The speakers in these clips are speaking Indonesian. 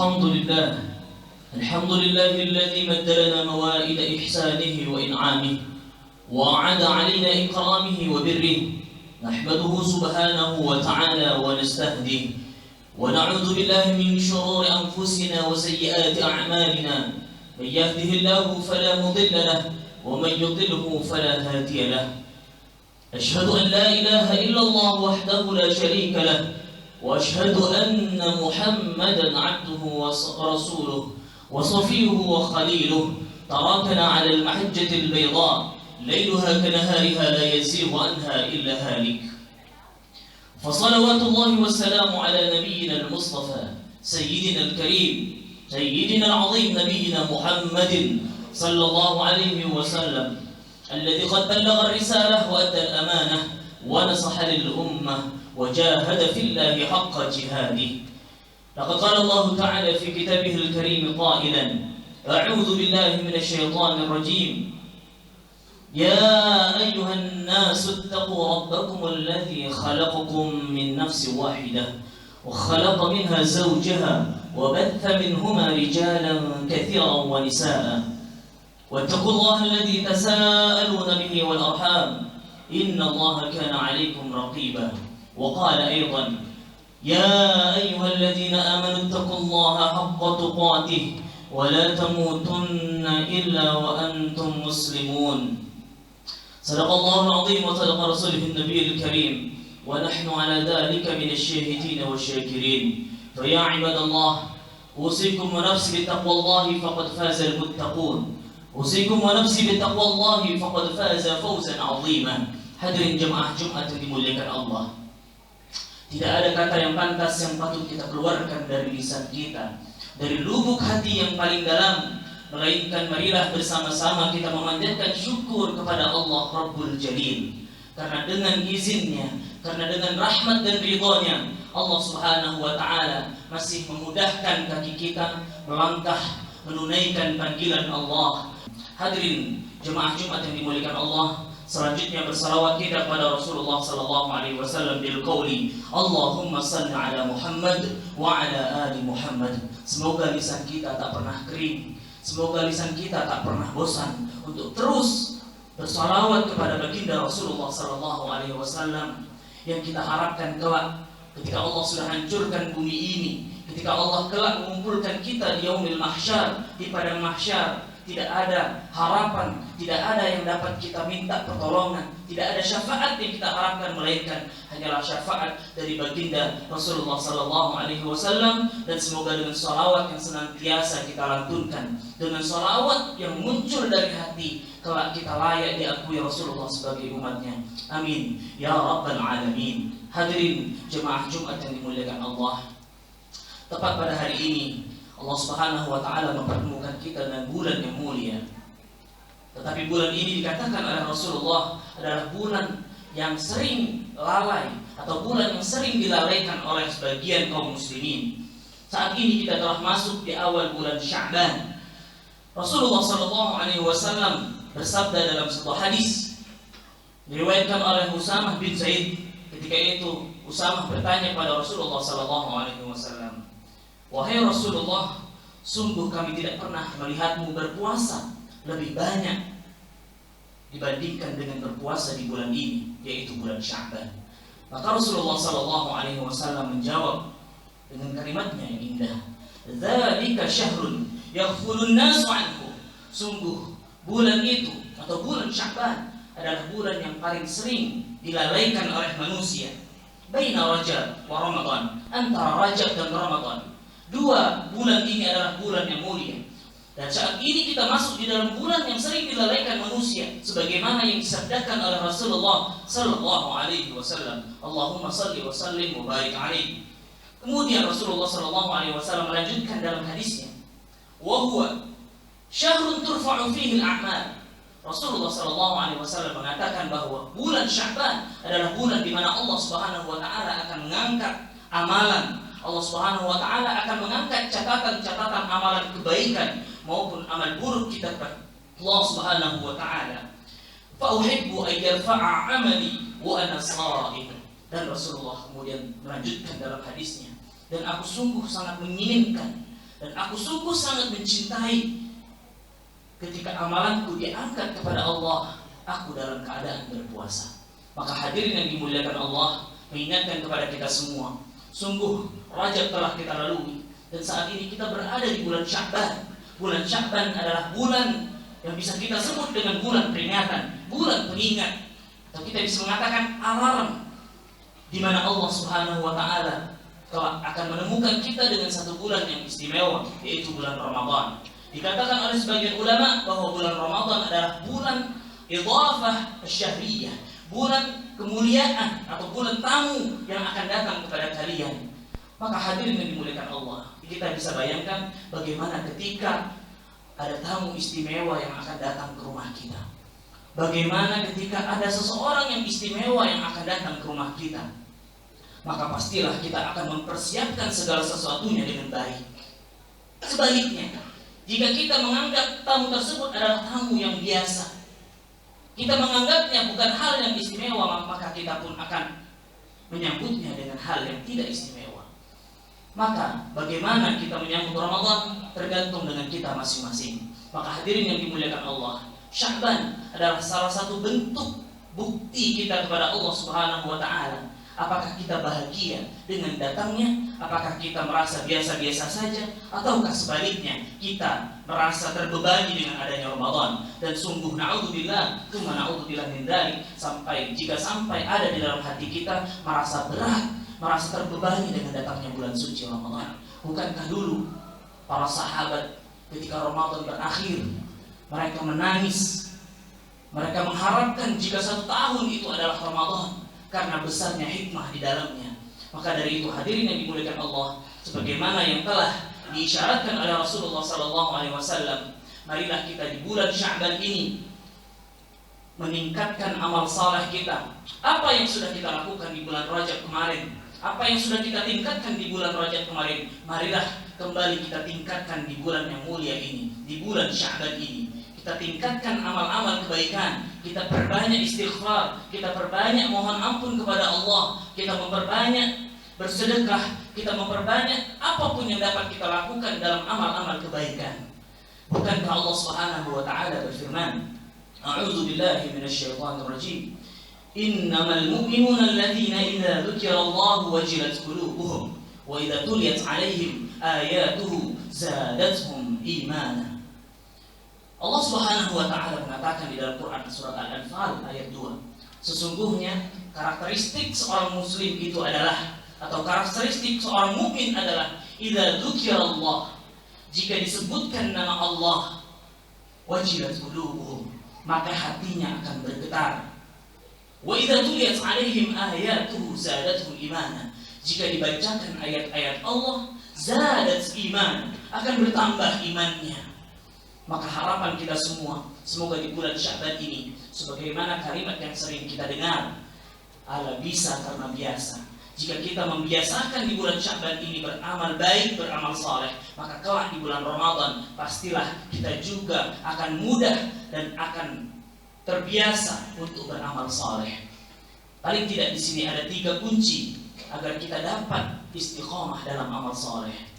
الحمد لله الحمد لله الذي مد لنا موائد إحسانه وإنعامه وأعاد علينا إكرامه وبره. نحمده سبحانه وتعالى ونستهديه ونعوذ بالله من شرور أنفسنا وسيئات أعمالنا. من يهده الله فلا مضل له ومن يضله فلا هادي له. أشهد أن لا إله إلا الله وحده لا شريك له وأشهد أن محمدا عبده ورسوله وصفيه وخليله. تركنا على المحجة البيضاء ليلها كنهارها لا يزيغ عنها إلا هالك. فصلوات الله والسلام على نبينا المصطفى سيدنا الكريم سيدنا العظيم نبينا محمد صلى الله عليه وسلم الذي قد بلغ الرسالة وأدى الأمانة ونصح للأمة وجاهد في الله حق جهاده. لقد قال الله تعالى في كتابه الكريم قائلا: أعوذ بالله من الشيطان الرجيم. يا أيها الناس اتقوا ربكم الذي خلقكم من نفس واحدة وخلق منها زوجها وبث منهما رجالا كثيرا ونساء واتقوا الله الذي تساءلون به والأرحام إن الله كان عليكم رقيبا. وقال أيضا: يا أيها الذين آمنوا اتقوا الله حق تقاته ولا تموتن إلا وأنتم مسلمون. صدق الله العظيم وصدق رسوله النبي الكريم ونحن على ذلك من الشاهدين والشاكرين. فيا عباد الله، أوصيكم ونفسي بتقوى الله فقد فاز المتقون. أوصيكم ونفسي بتقوى الله فقد فاز فوزا عظيما. Hadirin jemaah Jumat yang dimuliakan Allah, tidak ada kata yang pantas yang patut kita keluarkan dari lisan kita, dari lubuk hati yang paling dalam, melainkan marilah bersama-sama kita memanjatkan syukur kepada Allah Rabbul Jalil. Karena dengan izinnya, karena dengan rahmat dan ridhonya, Allah Subhanahu wa Ta'ala masih memudahkan kaki kita melangkah menunaikan panggilan Allah. Hadirin jemaah Jumat yang dimuliakan Allah, selanjutnya bersalawat kita kepada Rasulullah sallallahu alaihi wasallam bil qauli Allahumma shalli ala Muhammad wa ala ali Muhammad. Semoga lisan kita tak pernah kering, semoga lisan kita tak pernah bosan untuk terus bersalawat kepada baginda Rasulullah sallallahu alaihi wasallam yang kita harapkan kelak ketika Allah sudah hancurkan bumi ini, ketika Allah kelak mengumpulkan kita di yaumil mahsyar, di padang mahsyar, tidak ada harapan, tidak ada yang dapat kita minta pertolongan, tidak ada syafaat yang kita harapkan, melainkan hanyalah syafaat dari baginda Rasulullah sallallahu alaihi wasallam. Dan semoga dengan salawat yang senantiasa kita lantunkan, dengan salawat yang muncul dari hati, kelak kita layak diakui Rasulullah sebagai umatnya. Amin ya rabbal alamin. Hadirin jemaah Jumat yang dimuliakan Allah, tepat pada hari ini Allah Subhanahu wa Ta'ala mempertemukan kita dengan bulan yang mulia. Tetapi bulan ini dikatakan oleh Rasulullah adalah bulan yang sering lalai, atau bulan yang sering dilalaikan oleh sebagian kaum muslimin. Saat ini kita telah masuk di awal bulan Sya'ban. Rasulullah sallallahu alaihi wasallam bersabda dalam sebuah hadis diriwayatkan oleh Usamah bin Zaid. Ketika itu Usamah bertanya pada Rasulullah sallallahu alaihi wasallam, "Wahai Rasulullah, sungguh kami tidak pernah melihatmu berpuasa lebih banyak dibandingkan dengan berpuasa di bulan ini, yaitu bulan Sya'ban." Maka Rasulullah sallallahu alaihi wasallam menjawab dengan kalimatnya yang indah, "Dzalika syahrun yaghfulun nasu anhu." Sungguh bulan itu atau bulan Sya'ban adalah bulan yang paling sering dilalaikan oleh manusia. Baina Rajab wa Ramadan, antara Rajab dan Ramadan. Dua bulan ini adalah bulan yang mulia. Dan saat ini kita masuk di dalam bulan yang sering dilalaikan manusia, sebagaimana yang disabdakan oleh Rasulullah sallallahu alaihi wasallam, Allahumma shalli wa sallim wa barik alaihi. Kemudian Rasulullah sallallahu alaihi wasallam melanjutkan dalam hadisnya, wa huwa syahrun turfa'u fihi al-a'mal. Rasulullah sallallahu alaihi wasallam mengatakan bahwa bulan Sya'ban adalah bulan di mana Allah Subhanahu wa Ta'ala akan mengangkat amalan. Allah Subhanahu wa Ta'ala akan mengangkat catatan-catatan amalan kebaikan maupun amal buruk kita kepada Allah Subhanahu wa Ta'ala. Fa uhibbu an yarfa'a 'amali wa ana sha'im. Dan Rasulullah kemudian melanjutkan dalam hadisnya, dan aku sungguh sangat menginginkan dan aku sungguh sangat mencintai ketika amalanku diangkat kepada Allah, aku dalam keadaan berpuasa. Maka hadirin yang dimuliakan Allah, mengingatkan kepada kita semua, sungguh Rajab telah kita lalui, dan saat ini kita berada di bulan Sya'ban. Bulan Sya'ban adalah bulan yang bisa kita sebut dengan bulan peringatan, bulan pengingat, atau kita bisa mengatakan alarm, di mana Allah Subhanahu wa Ta'ala telah akan menemukan kita dengan satu bulan yang istimewa, yaitu bulan Ramadan. Dikatakan oleh sebagian ulama bahwa bulan Ramadan adalah bulan idhafah syahriyah, bulan kemuliaan atau bulan tamu yang akan datang kepada kalian. Maka hadirin yang dimuliakan Allah, kita bisa bayangkan bagaimana ketika ada tamu istimewa yang akan datang ke rumah kita. Bagaimana ketika ada seseorang yang istimewa yang akan datang ke rumah kita. Maka pastilah kita akan mempersiapkan segala sesuatunya dengan baik. Sebaliknya, jika kita menganggap tamu tersebut adalah tamu yang biasa, kita menganggapnya bukan hal yang istimewa, maka kita pun akan menyambutnya dengan hal yang tidak istimewa. Maka bagaimana kita menyambut Ramadan tergantung dengan kita masing-masing. Maka hadirin yang dimuliakan Allah, Sya'ban adalah salah satu bentuk bukti kita kepada Allah Subhanahu wa Ta'ala. Apakah kita bahagia dengan datangnya? Apakah kita merasa biasa-biasa saja? Ataukah sebaliknya kita merasa terbebani dengan adanya Ramadan? Dan sungguh na'udzubillah, tsumma na'udzubillah min dzalik, sampai ada di dalam hati kita merasa berat, merasa terbebani dengan datangnya bulan suci Ramadan. Bukankah dulu para sahabat ketika Ramadan berakhir, mereka menangis, mereka mengharapkan jika 1 tahun itu adalah Ramadan, karena besarnya hikmah di dalamnya. Maka dari itu hadirin yang dimuliakan Allah, sebagaimana yang telah diisyaratkan oleh Rasulullah SAW, marilah kita di bulan Sya'ban ini meningkatkan amal saleh kita. Apa yang sudah kita lakukan di bulan Rajab kemarin, apa yang sudah kita tingkatkan di bulan Rajab kemarin, marilah kembali kita tingkatkan di bulan yang mulia ini, di bulan Sya'ban ini. Kita tingkatkan amal-amal kebaikan, kita perbanyak istighfar, kita perbanyak mohon ampun kepada Allah, kita memperbanyak bersedekah, kita memperbanyak apapun yang dapat kita lakukan dalam amal-amal kebaikan. Bukankah Allah Subhanahu wa Ta'ala berfirman, A'udzu billahi minasyaitonir rajim, innamal mu'minuna alladziina idza dzukirallahu wajilat qulubuhum wa idza tuliyat 'alaihim ayatuhu zadatuhum imana. Allah Subhanahu wa Ta'ala mengatakan di dalam Quran surat Al-Anfal ayat 2, sesungguhnya karakteristik seorang muslim itu adalah, atau karakteristik seorang mukmin adalah, idza dzukirallah, jika disebutkan nama Allah, wajilat qulubuhum, maka hatinya akan bergetar. Wa idza tuliyat 'alaihim ayatuhu zadatuhum imana, jika dibacakan ayat-ayat Allah, zadat iman, akan bertambah imannya. Maka harapan kita semua, semoga di bulan Sya'ban ini, sebagaimana kalimat yang sering kita dengar, ala bisa karena biasa. Jika kita membiasakan di bulan Sya'ban ini beramal baik, beramal saleh, maka kelak di bulan Ramadan pastilah kita juga akan mudah dan akan terbiasa untuk beramal saleh. Paling tidak di sini ada 3 kunci agar kita dapat istiqomah dalam amal saleh.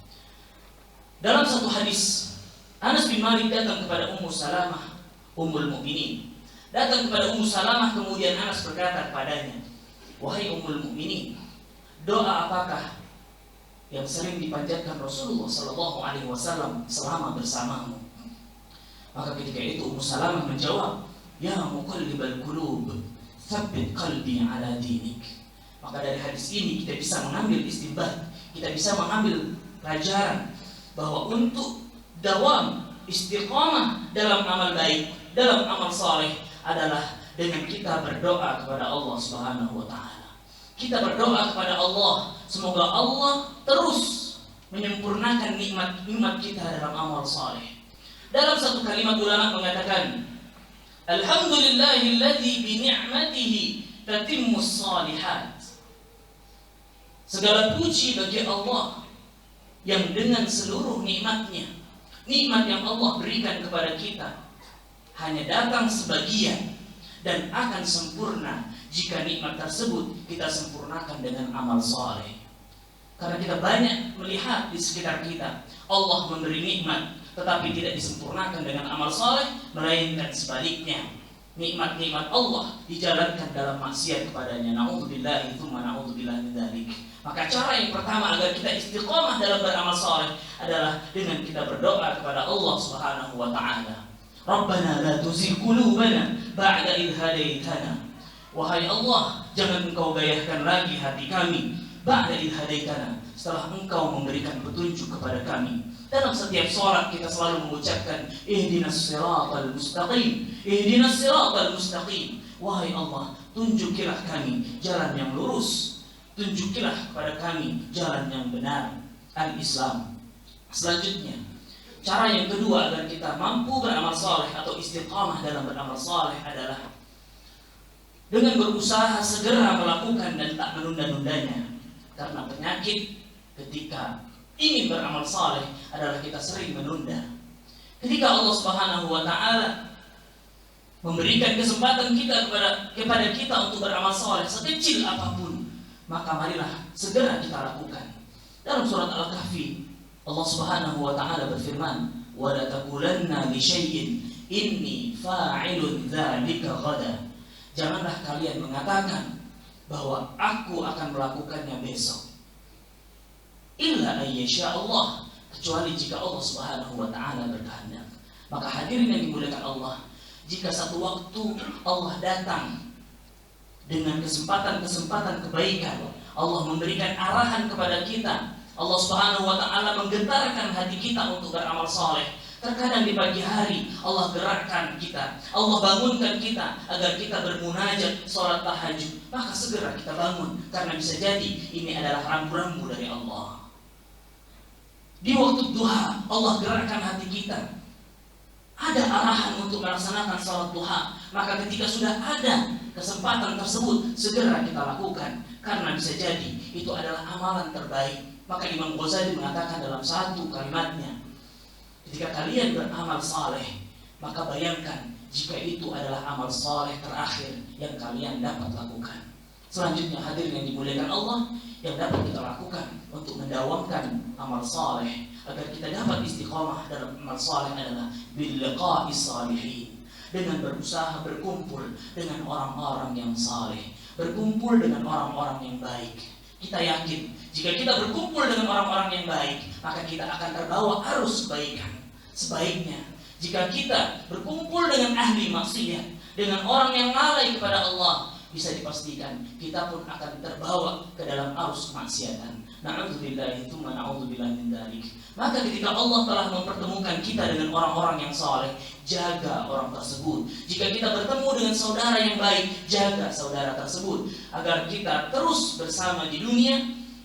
Dalam satu hadis, Anas bin Malik datang kepada Ummu Salamah, Ummul Mukminin. Datang kepada Ummu Salamah, kemudian Anas berkata kepadanya, wahai Ummul Mukminin, doa apakah yang sering dipanjatkan Rasulullah SAW selama bersamamu? Maka ketika itu Ummu Salamah menjawab, ya muqallibal qulub, tsabbit qalbi ala dinik. Maka dari hadis ini kita bisa mengambil istinbat, kita bisa mengambil pelajaran bahwa untuk dawam istiqamah dalam amal baik, dalam amal saleh adalah dengan kita berdoa kepada Allah Subhanahu wa Ta'ala. Kita berdoa kepada Allah, semoga Allah terus menyempurnakan nikmat-nikmat kita dalam amal saleh. Dalam satu kalimat ulama mengatakan, alhamdulillahilladzi bi ni'matihi tatimmus shalihat. Segala puji bagi Allah yang dengan seluruh nikmatnya, nikmat yang Allah berikan kepada kita hanya datang sebagian dan akan sempurna jika nikmat tersebut kita sempurnakan dengan amal saleh. Karena kita banyak melihat di sekitar kita Allah memberi nikmat, tetapi tidak disempurnakan dengan amal soleh, melainkan sebaliknya. Nikmat-nikmat Allah dijalankan dalam maksiat kepadanya. Na'udzubillahi tsumma na'udzubillahi min dzalik. Maka cara yang pertama agar kita istiqomah dalam beramal saleh adalah dengan kita berdoa kepada Allah Subhanahu wa taala. Rabbana la tuzigh qulubana ba'da idh hadaitana. Wahai Allah, jangan Engkau gayahkan lagi hati kami ba'da idh hadaitana, setelah Engkau memberikan petunjuk kepada kami. Dalam setiap sholat kita selalu mengucapkan ihdinas siratal mustaqim, ihdinas siratal mustaqim. Wahai Allah, tunjukilah kami jalan yang lurus, tunjukilah kepada kami jalan yang benar, al-Islam. Selanjutnya, cara yang kedua agar kita mampu beramal saleh atau istiqamah dalam beramal saleh adalah dengan berusaha segera melakukan dan tak menunda-nundanya. Karena penyakit ketika ingin beramal saleh adalah kita sering menunda. Ketika Allah Subhanahu wa taala memberikan kesempatan kepada kita untuk beramal saleh sekecil apapun, maka marilah segera kita lakukan. Dalam surat Al-Kahfi, Allah Subhanahu wa taala berfirman, "Wa la taqulanna li syai'in inni fa'ilun dzalika ghadan." Janganlah kalian mengatakan bahwa aku akan melakukannya besok. Illa ayyasha Allah, kecuali jika Allah Subhanahu wa taala berkehendak. Maka hadirin yang dimuliakan Allah, jika satu waktu Allah datang dengan kesempatan-kesempatan kebaikan, Allah memberikan arahan kepada kita, Allah Subhanahu wa taala menggetarkan hati kita untuk beramal saleh. Terkadang di pagi hari Allah gerakkan kita, Allah bangunkan kita agar kita bermunajat, sholat tahajud. Maka segera kita bangun, karena bisa jadi ini adalah rambu-rambu dari Allah. Di waktu duha Allah gerakkan hati kita, ada arahan untuk melaksanakan sholat duha. Maka ketika sudah ada kesempatan tersebut, segera kita lakukan, karena bisa jadi itu adalah amalan terbaik. Maka Imam Ghazali mengatakan dalam satu kalimatnya, ketika kalian beramal saleh, maka bayangkan jika itu adalah amal saleh terakhir yang kalian dapat lakukan. Selanjutnya hadirin yang dimuliakan Allah, yang dapat kita lakukan untuk mendawamkan amal saleh agar kita dapat istiqamah dalam amal saleh adalah bil liqa'is salihin, dengan berusaha berkumpul dengan orang-orang yang saleh, berkumpul dengan orang-orang yang baik. Kita yakin jika kita berkumpul dengan orang-orang yang baik, maka kita akan terbawa arus kebaikan. Sebaiknya jika kita berkumpul dengan ahli maksiat, dengan orang yang lalai kepada Allah, bisa dipastikan kita pun akan terbawa ke dalam arus kemaksiatan. Na'udzubillahi tsumma na'udzubillahi min dzalik. Maka ketika Allah telah mempertemukan kita dengan orang-orang yang saleh, jaga orang tersebut. Jika kita bertemu dengan saudara yang baik, jaga saudara tersebut agar kita terus bersama di dunia.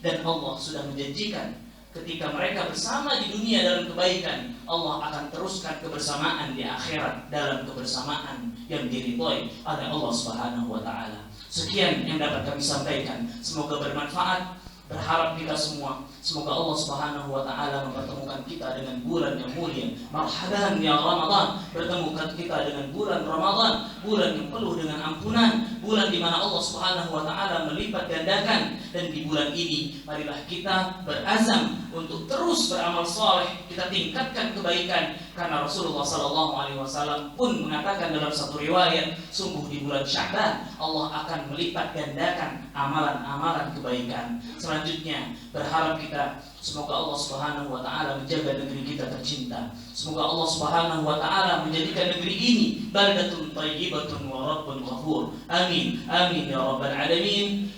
Dan Allah sudah menjanjikan ketika mereka bersama di dunia dalam kebaikan, Allah akan teruskan kebersamaan di akhirat dalam kebersamaan yang diridhoi oleh Allah Subhanahu wa taala. Sekian yang dapat kami sampaikan, semoga bermanfaat. Berharap kita semua, semoga Allah Subhanahu wa taala mempertemukan kita dengan bulan yang mulia. Marhaban ya Ramadan, bertemukan kita dengan bulan Ramadan, bulan yang penuh dengan ampunan, bulan di mana Allah Subhanahu wa taala melipat gandakan. Dan di bulan ini marilah kita berazam untuk terus beramal saleh, kita tingkatkan kebaikan, karena Rasulullah SAW pun mengatakan dalam satu riwayat, sungguh di bulan Sya'ban Allah akan melipat gandakan amalan-amalan kebaikan. Selanjutnya berharap kita, semoga Allah Subhanahu wa taala menjaga negeri kita tercinta. Semoga Allah Subhanahu wa taala menjadikan negeri ini baldatun thayyibatun wa rabbun ghafur. Amin. Amin ya rabbal alamin.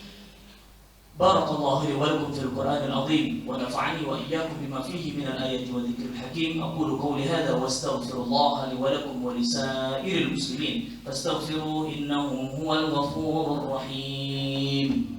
Barakallahu li wa lakum fil Qur'anil azim wa nafa'ani wa iyyakum bima fihi min al-ayati wa dhikril hakim. Aqulu qawli hadha wa astaghfirullaha li wa lakum wa lisairil muslimin fastaghfiruhu innahu huwal ghafurur rahim.